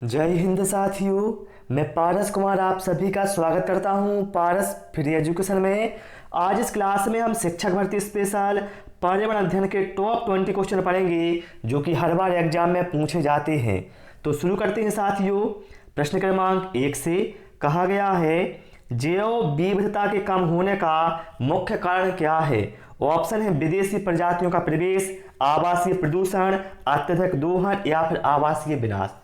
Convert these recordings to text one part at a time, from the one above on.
जय हिंद साथियों। मैं पारस कुमार आप सभी का स्वागत करता हूं पारस फ्री एजुकेशन में। आज इस क्लास में हम शिक्षक भर्ती स्पेशल पर्यावरण अध्ययन के टॉप 20 क्वेश्चन पढ़ेंगे जो कि हर बार एग्जाम में पूछे जाते हैं। तो शुरू करते हैं साथियों। प्रश्न क्रमांक 1 से कहा गया है, जैव विविधता के कम होने का मुख्य कारण क्या है? ऑप्शन है विदेशी प्रजातियों का प्रवेश, आवासीय प्रदूषण, अत्यधिक दोहन या फिर आवासीय विनाश।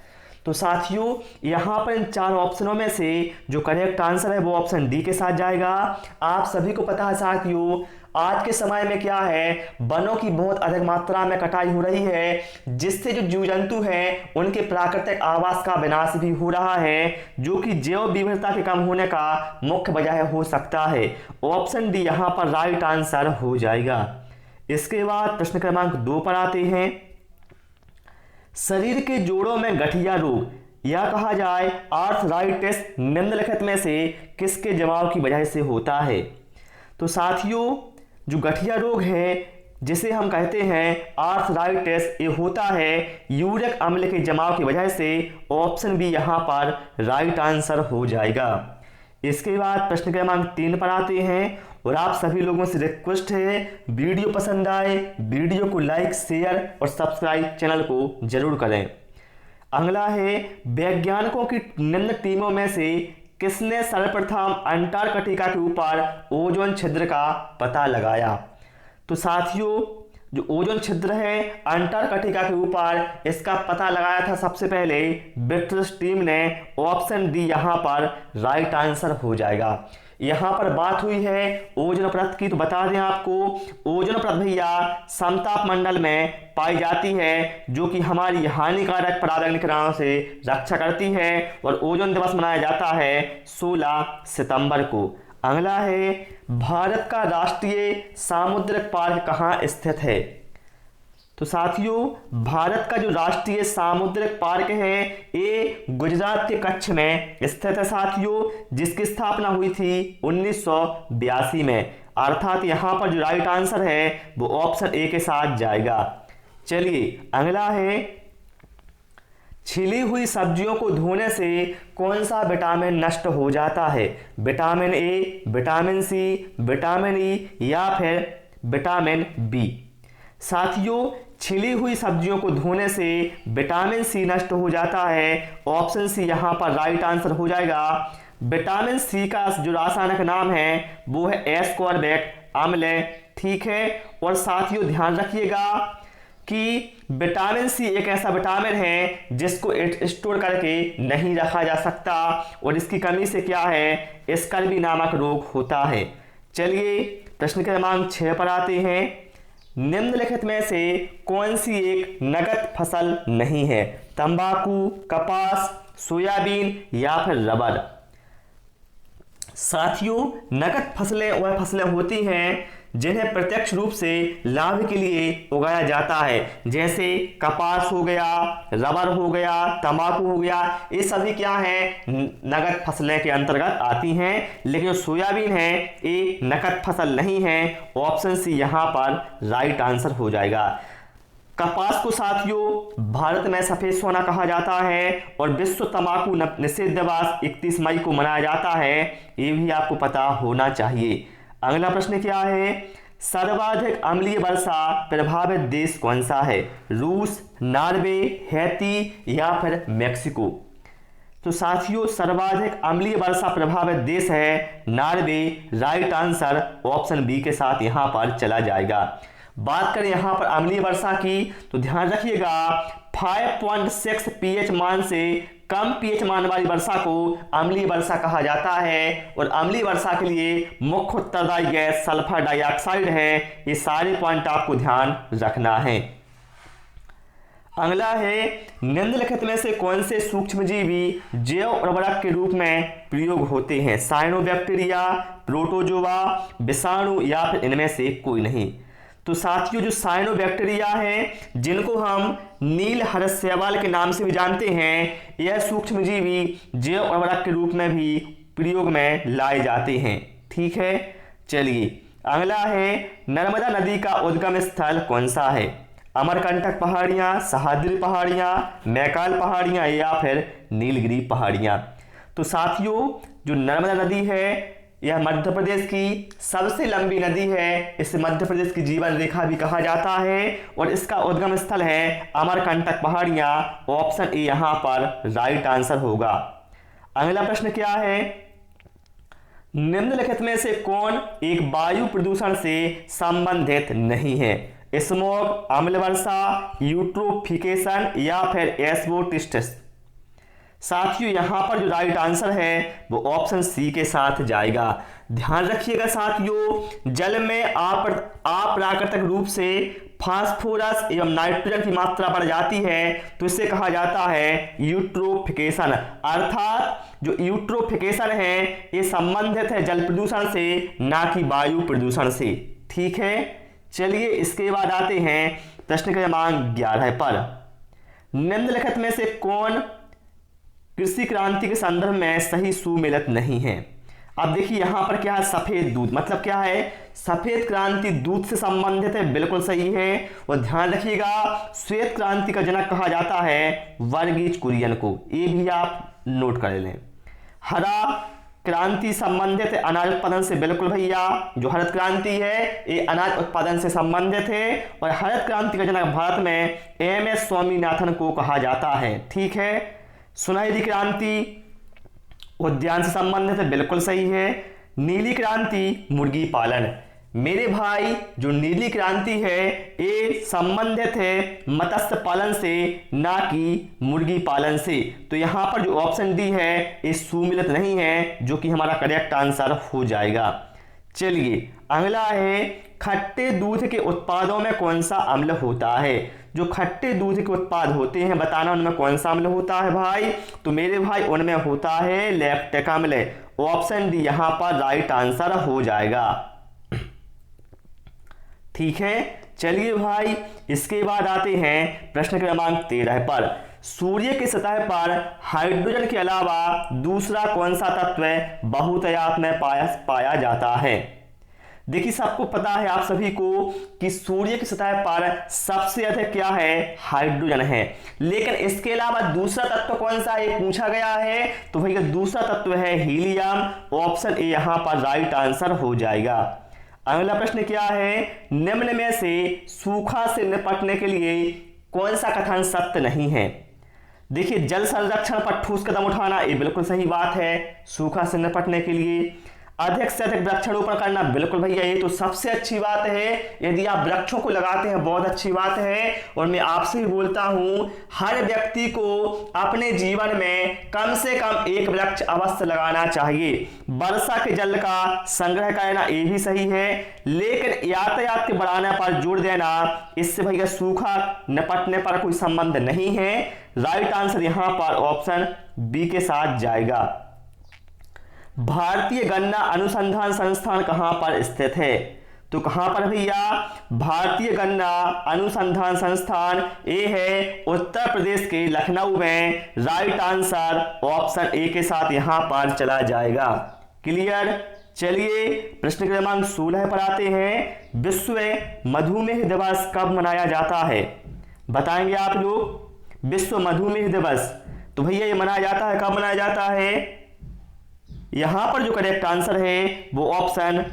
तो साथियों यहाँ पर इन चार ऑप्शनों में से जो करेक्ट आंसर है वो ऑप्शन डी के साथ जाएगा। आप सभी को पता है साथियों, आज के समय में क्या है, वनों की बहुत अधिक मात्रा में कटाई हो रही है, जिससे जो जीव जंतु हैं उनके प्राकृतिक आवास का विनाश भी हो रहा है, जो कि जैव विविधता के कम होने का मुख्य वजह हो सकता है। ऑप्शन डी यहाँ पर राइट आंसर हो जाएगा। इसके बाद प्रश्न क्रमांक 2 पर आते हैं। शरीर के जोड़ों में गठिया रोग या कहा जाए आर्थराइटिस निम्नलिखित में से किसके जमाव की वजह से होता है? तो साथियों जो गठिया रोग है जिसे हम कहते हैं आर्थराइटिस, ये होता है यूरिक अम्ल के जमाव की वजह से। ऑप्शन बी यहाँ पर राइट आंसर हो जाएगा। इसके बाद प्रश्न क्रमांक 3 पर आते हैं और आप सभी लोगों से रिक्वेस्ट है, वीडियो पसंद आए वीडियो को लाइक शेयर और सब्सक्राइब चैनल को जरूर करें। अगला है, वैज्ञानिकों की निम्न टीमों में से किसने सर्वप्रथम अंटार्कटिका के ऊपर ओजोन छिद्र का पता लगाया? तो साथियों जो ओजोन छिद्र है अंटार्कटिका के ऊपर, इसका पता लगाया था सबसे पहले ब्रिटिश टीम ने। ऑप्शन डी यहाँ पर राइट आंसर हो जाएगा। यहाँ पर बात हुई है ओजोन परत की, तो बता दें आपको ओजोन परत भैया समताप मंडल में पाई जाती है, जो कि हमारी हानिकारक पराबैंगनी किरणों से रक्षा करती है, और ओजोन दिवस मनाया जाता है 16 सितंबर को। अगला है, भारत का राष्ट्रीय सामुद्रिक पार्क कहाँ स्थित है? तो साथियों भारत का जो राष्ट्रीय सामुद्रिक पार्क है ये गुजरात के कच्छ में स्थित है साथियों, जिसकी स्थापना हुई थी 1982 में। अर्थात यहाँ पर जो राइट आंसर है वो ऑप्शन ए के साथ जाएगा। चलिए अगला है, छिली हुई सब्जियों को धोने से कौन सा विटामिन नष्ट हो जाता है? Vitamin A, vitamin C, vitamin E या फिर विटामिन बी? साथियों छिली हुई सब्जियों को धोने से विटामिन सी नष्ट हो जाता है। ऑप्शन सी यहाँ पर राइट आंसर हो जाएगा। विटामिन सी का जो रासायनिक नाम है वो है एस्कॉर्बिक अम्ल, ठीक है। और साथियों ध्यान रखिएगा कि विटामिन सी एक ऐसा विटामिन है जिसको स्टोर करके नहीं रखा जा सकता, और इसकी कमी से क्या है, स्कर्वी नामक रोग होता है। चलिए प्रश्न क्रमांक 6 पर आते हैं। निम्नलिखित में से कौन सी एक नकद फसल नहीं है? तंबाकू, कपास, सोयाबीन या फिर रबर? साथियों नकद फसलें वह फसलें होती हैं जिन्हें प्रत्यक्ष रूप से लाभ के लिए उगाया जाता है, जैसे कपास हो गया, रबर हो गया, तंबाकू हो गया। ये सभी क्या है, नकद फसलें के अंतर्गत आती हैं। लेकिन जो सोयाबीन है ये नकद फसल नहीं है। ऑप्शन सी यहाँ पर राइट आंसर हो जाएगा। कपास को साथियों भारत में सफेद सोना कहा जाता है, और विश्व तंबाकू निषेध दिवस 31 मई को मनाया जाता है, ये भी आपको पता होना चाहिए। अगला प्रश्न क्या है, सर्वाधिक अम्लीय वर्षा प्रभावित देश कौन सा है? रूस, नॉर्वे, हैती या फिर मेक्सिको? तो साथियों सर्वाधिक अम्लीय वर्षा प्रभावित देश है Norway. Right answer option B के साथ यहाँ पर चला जाएगा। बात करें यहाँ पर अम्लीय वर्षा की, तो ध्यान रखिएगा 5.6 पीएच मान से कम पीएच मान वाली वर्षा को अम्लीय वर्षा कहा जाता है, और अम्लीय वर्षा के लिए मुख्य उत्तरदायी गैस सल्फर डाइऑक्साइड है। ये सारे पॉइंट आपको ध्यान रखना है। अगला है, निम्नलिखित में से कौन से सूक्ष्मजीवी जैव उर्वरक के रूप में प्रयोग होते हैं? साइनोबैक्टीरिया, प्रोटोजोआ, विषाणु या फिर इनमें से कोई नहीं? तो साथियों जो साइनोबैक्टीरिया है, जिनको हम नील हर्षैवाल के नाम से भी जानते हैं, यह सूक्ष्मजीवी जैव उर्वरक के रूप में भी प्रयोग में लाए जाते हैं, ठीक है। चलिए अगला है, नर्मदा नदी का उद्गम स्थल कौन सा है? अमरकंटक पहाड़ियाँ, सह्याद्री पहाड़ियाँ, मैकाल पहाड़ियाँ या फिर नीलगिरी पहाड़ियाँ। तो साथियों, जो नर्मदा नदी है यह मध्य प्रदेश की सबसे लंबी नदी है। इसे मध्य प्रदेश की जीवन रेखा भी कहा जाता है और इसका उद्गम स्थल है अमरकंटक पहाड़ियाँ। ऑप्शन ए यहाँ पर राइट आंसर होगा। अगला प्रश्न क्या है, निम्नलिखित में से कौन एक वायु प्रदूषण से संबंधित नहीं है? स्मॉग, अम्ल वर्षा, यूट्रोफिकेशन या फिर एस्बेस्टोस। साथियों, यहां पर जो राइट आंसर है वो ऑप्शन सी के साथ जाएगा। ध्यान रखिएगा साथियों, जल में अप्राकृतिक रूप से फास्फोरस एवं नाइट्रोजन की मात्रा बढ़ जाती है तो इसे कहा जाता है यूट्रोफिकेशन। अर्थात जो यूट्रोफिकेशन है ये संबंधित है जल प्रदूषण से, ना कि वायु प्रदूषण से। ठीक है, चलिए इसके बाद आते हैं प्रश्न क्रमांक 11 पर। निम्नलिखित में से कौन कृषि क्रांति के संदर्भ में सही सुमेलित नहीं है? अब देखिए यहां पर क्या है, सफेद दूध, मतलब क्या है, सफेद क्रांति दूध से संबंधित है, बिल्कुल सही है। और ध्यान रखिएगा, श्वेत क्रांति का जनक कहा जाता है वर्गीज कुरियन को, ये भी आप नोट कर लें। हरा क्रांति संबंधित है अनाज उत्पादन से, बिल्कुल भैया, जो हरित क्रांति है ये अनाज उत्पादन से संबंधित है। और हरित क्रांति का जनक भारत में एम.एस. स्वामीनाथन को कहा जाता है। ठीक है, सुनहरी क्रांति उद्यान से संबंधित है, बिल्कुल सही है। नीली क्रांति मुर्गी पालन। मेरे भाई, जो नीली क्रांति है ये संबंधित है मत्स्य पालन से, ना कि मुर्गी पालन से। तो यहां पर जो ऑप्शन डी है ये सुमेलित नहीं है, जो कि हमारा करेक्ट आंसर हो जाएगा। चलिए अगला है, खट्टे दूध के उत्पादों में कौन सा अम्ल होता है? जो खट्टे दूध के उत्पाद होते हैं बताना उनमें कौन सा अम्ल होता है भाई? तो मेरे भाई उनमें होता है लैक्टिक अम्ल। ऑप्शन डी यहां पर राइट आंसर हो जाएगा। ठीक है, चलिए भाई इसके बाद आते हैं प्रश्न क्रमांक 13 पर। सूर्य की सतह पर हाइड्रोजन के अलावा दूसरा कौन सा तत्व बहुतायत में पाया जाता है? देखिए सबको पता है आप सभी को कि सूर्य की सतह पर सबसे अधिक क्या है, हाइड्रोजन है। लेकिन इसके अलावा दूसरा तत्व कौन सा है पूछा गया है, तो भैया दूसरा तत्व है हीलियम। ऑप्शन ए यहां पर राइट आंसर हो जाएगा। अगला प्रश्न क्या है, निम्न में से सूखा से निपटने के लिए कौन सा कथन सत्य नहीं है? देखिए जल संरक्षण पर ठोस कदम उठाना ये बिल्कुल सही बात है। सूखा से निपटने के लिए अधिक से अधिक वृक्षारोपण करना, बिल्कुल भैया ये तो सबसे अच्छी बात है। यदि आप वृक्षों को लगाते हैं बहुत अच्छी बात है। और मैं आपसे भी बोलता हूं, हर व्यक्ति को अपने जीवन में कम से कम एक वृक्ष अवश्य लगाना चाहिए। वर्षा के जल का संग्रह करना ये भी सही है, लेकिन यातायात के बढ़ाने पर जोर देना, इससे भैया सूखा निपटने पर कोई संबंध नहीं है। राइट आंसर यहां पर ऑप्शन बी के साथ जाएगा। भारतीय गन्ना अनुसंधान संस्थान कहां पर स्थित है? तो कहां पर भैया, भारतीय गन्ना अनुसंधान संस्थान ये है उत्तर प्रदेश के लखनऊ में। राइट आंसर ऑप्शन ए के साथ यहां पर चला जाएगा। क्लियर, चलिए प्रश्न क्रमांक 16 पर आते हैं। विश्व मधुमेह दिवस कब मनाया जाता है? बताएंगे आप लोग। विश्व मधुमेह दिवस तो भैया ये मनाया जाता है, कब मनाया जाता है? यहां पर जो करेक्ट आंसर है वो ऑप्शन,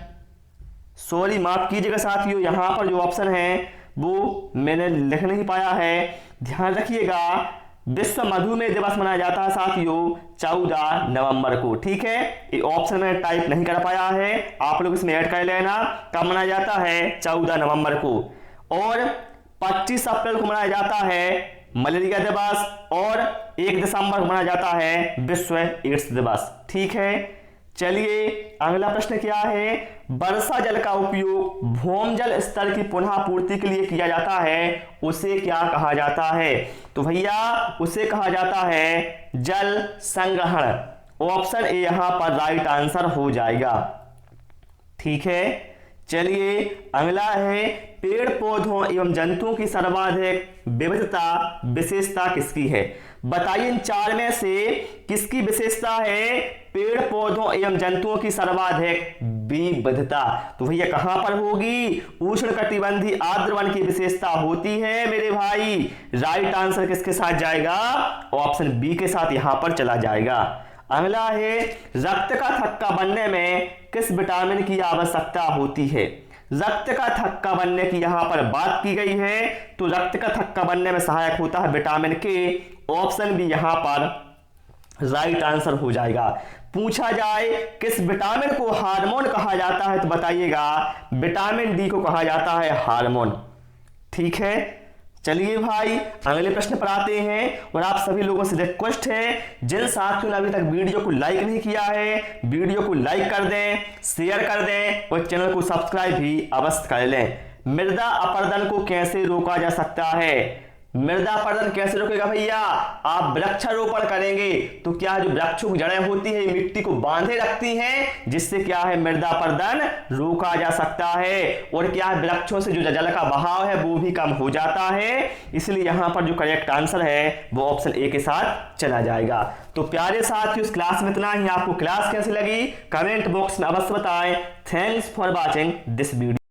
सॉरी माफ कीजिएगा साथियों, यहां पर जो ऑप्शन है वो मैंने लिख नहीं पाया है, ध्यान रखिएगा। विश्व मधुमेह दिवस मनाया जाता है साथियों 14 नवंबर को। ठीक है, ये ऑप्शन में टाइप नहीं कर पाया है, आप लोग इसमें ऐड कर लेना। कब मनाया जाता है? 14 नवंबर को। और 25 अप्रैल को मनाया जाता है मलेरिया दिवस, और 1 दिसंबर को मनाया जाता है विश्व एड्स दिवस। ठीक है, चलिए अगला प्रश्न क्या है, वर्षा जल का उपयोग भूमजल स्तर की पुनः पूर्ति के लिए किया जाता है, उसे क्या कहा जाता है? तो भैया उसे कहा जाता है जल संग्रहण। ऑप्शन ए यहां पर राइट आंसर हो जाएगा। ठीक है, चलिए अगला है, पेड़ पौधों एवं जंतुओं की सर्वाधिक विविधता विशेषता किसकी है? बताइए इन चार में से किसकी विशेषता है पेड़ पौधों एवं जंतुओं की सर्वाधिक विविधता। तो भैया कहां पर होगी, उष्णकटिबंधीय आर्द्र वन की विशेषता होती है मेरे भाई। राइट आंसर किसके साथ जाएगा, ऑप्शन बी के साथ यहां पर चला जाएगा। अगला है रक्त का थक्का बनने में किस विटामिन की आवश्यकता होती है। रक्त का थक्का बनने की यहां पर बात की गई है, तो रक्त का थक्का बनने में सहायक होता है विटामिन के। ऑप्शन बी यहां पर राइट आंसर हो जाएगा। पूछा जाए किस विटामिन को हार्मोन कहा जाता है, तो बताइएगा विटामिन डी को कहा जाता है हार्मोन। ठीक है, चलिए भाई अगले प्रश्न पर आते हैं। और आप सभी लोगों से रिक्वेस्ट है, जिन साथियों ने अभी तक वीडियो को लाइक नहीं किया है, वीडियो को लाइक कर दें, शेयर कर दें और चैनल को सब्सक्राइब भी अवश्य कर लें। मृदा अपरदन को कैसे रोका जा सकता है। मृदा अपरदन कैसे रोकेगा भैया, आप वृक्षारोपण करेंगे तो क्या जो वृक्षों की जड़ें होती है मिट्टी को बांधे रखती हैं, जिससे क्या है मृदा अपरदन रोका जा सकता है। और क्या है वृक्षों से जो जल का बहाव है वो भी कम हो जाता है। इसलिए यहां पर जो करेक्ट आंसर है वो ऑप्शन ए के साथ चला जाएगा। तो प्यारे साथियों इस क्लास में इतना ही। आपको क्लास कैसी लगी कमेंट बॉक्स में अवश्य बताएं। Thanks for watching this video.